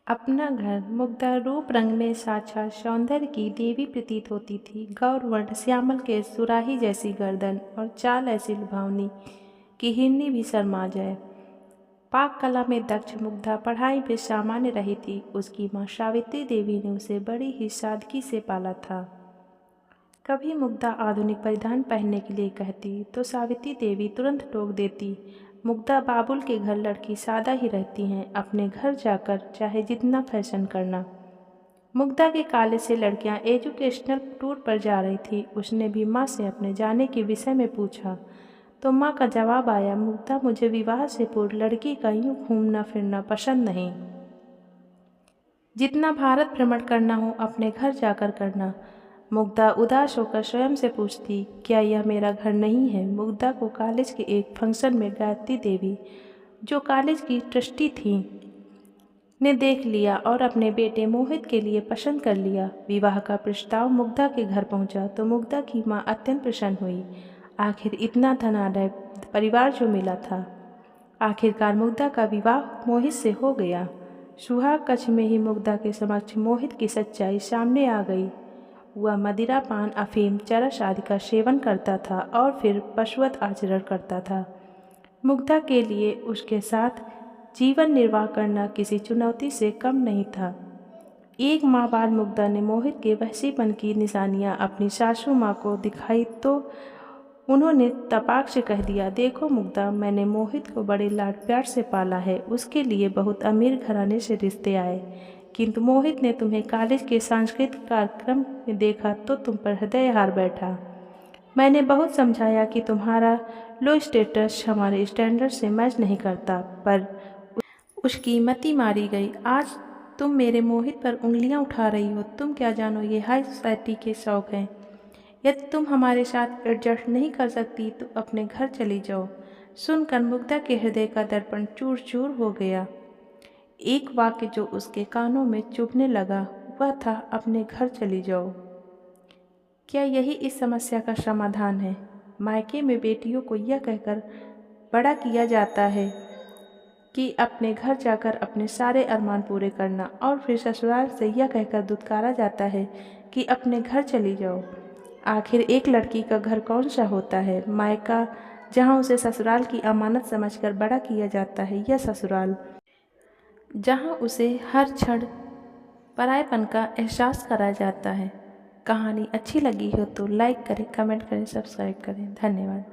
अपना घर मुग्धा रूप रंग में साक्षात सौंदर्य की देवी प्रतीत होती थी। गौरवर्ण श्यामल के सुराही जैसी गर्दन और चाल ऐसी लुभावनी कि हिरनी भी शर्मा जाए। पाक कला में दक्ष मुग्धा पढ़ाई में सामान्य रही थी। उसकी माँ सावित्री देवी ने उसे बड़ी ही सादगी से पाला था। कभी मुग्धा आधुनिक परिधान पहनने के लिए कहती तो सावित्री देवी तुरंत टोक देती, मुग्धा बाबुल के घर लड़की सादा ही रहती हैं, अपने घर जाकर चाहे जितना फैशन करना। मुग्धा के कॉलेज से लड़कियां एजुकेशनल टूर पर जा रही थी। उसने भी माँ से अपने जाने के विषय में पूछा तो माँ का जवाब आया, मुग्धा मुझे विवाह से पूर्व लड़की का यूँ घूमना फिरना पसंद नहीं। जितना भारत भ्रमण करना हो अपने घर जाकर करना। मुग्धा उदास होकर स्वयं से पूछती, क्या यह मेरा घर नहीं है? मुग्धा को कॉलेज के एक फंक्शन में गायत्री देवी, जो कॉलेज की ट्रस्टी थी, ने देख लिया और अपने बेटे मोहित के लिए पसंद कर लिया। विवाह का प्रस्ताव मुग्धा के घर पहुंचा तो मुग्धा की मां अत्यंत प्रसन्न हुई। आखिर इतना धनाढ्य परिवार जो मिला था। आखिरकार मुग्धा का विवाह मोहित से हो गया। सुहाग कक्ष में ही मुग्धा के समक्ष मोहित की सच्चाई सामने आ गई। वह मदिरा पान अफीम चरस आदि का सेवन करता था और फिर पशुवत आचरण करता था। मुग्धा के लिए उसके साथ जीवन निर्वाह करना किसी चुनौती से कम नहीं था। एक माह बाद मुग्धा ने मोहित के वहशीपन की निशानियां अपनी सासू माँ को दिखाई तो उन्होंने तपाक से कह दिया, देखो मुग्धा, मैंने मोहित को बड़े लाड प्यार से पाला है। उसके लिए बहुत अमीर घराने से रिश्ते आए, किंतु मोहित ने तुम्हें कॉलेज के सांस्कृतिक कार्यक्रम में देखा तो तुम पर हृदय हार बैठा। मैंने बहुत समझाया कि तुम्हारा लो स्टेटस हमारे स्टैंडर्ड से मैच नहीं करता, पर उसकी मति मारी गई। आज तुम मेरे मोहित पर उंगलियां उठा रही हो। तुम क्या जानो ये हाई सोसाइटी के शौक हैं। यदि तुम हमारे साथ एडजस्ट नहीं कर सकती तो अपने घर चली जाओ। सुनकर मुग्धा के हृदय का दर्पण चूर चूर हो गया। एक वाक्य जो उसके कानों में चुभने लगा वह था, अपने घर चली जाओ। क्या यही इस समस्या का समाधान है? मायके में बेटियों को यह कहकर बड़ा किया जाता है कि अपने घर जाकर अपने सारे अरमान पूरे करना, और फिर ससुराल से यह कहकर दुत्कारा जाता है कि अपने घर चली जाओ। आखिर एक लड़की का घर कौन सा होता है? मायका, जहाँ उसे ससुराल की अमानत समझकर बड़ा किया जाता है, यह ससुराल जहाँ उसे हर क्षण परायेपन का एहसास कराया जाता है। कहानी अच्छी लगी हो तो लाइक करें, कमेंट करें, सब्सक्राइब करें। धन्यवाद।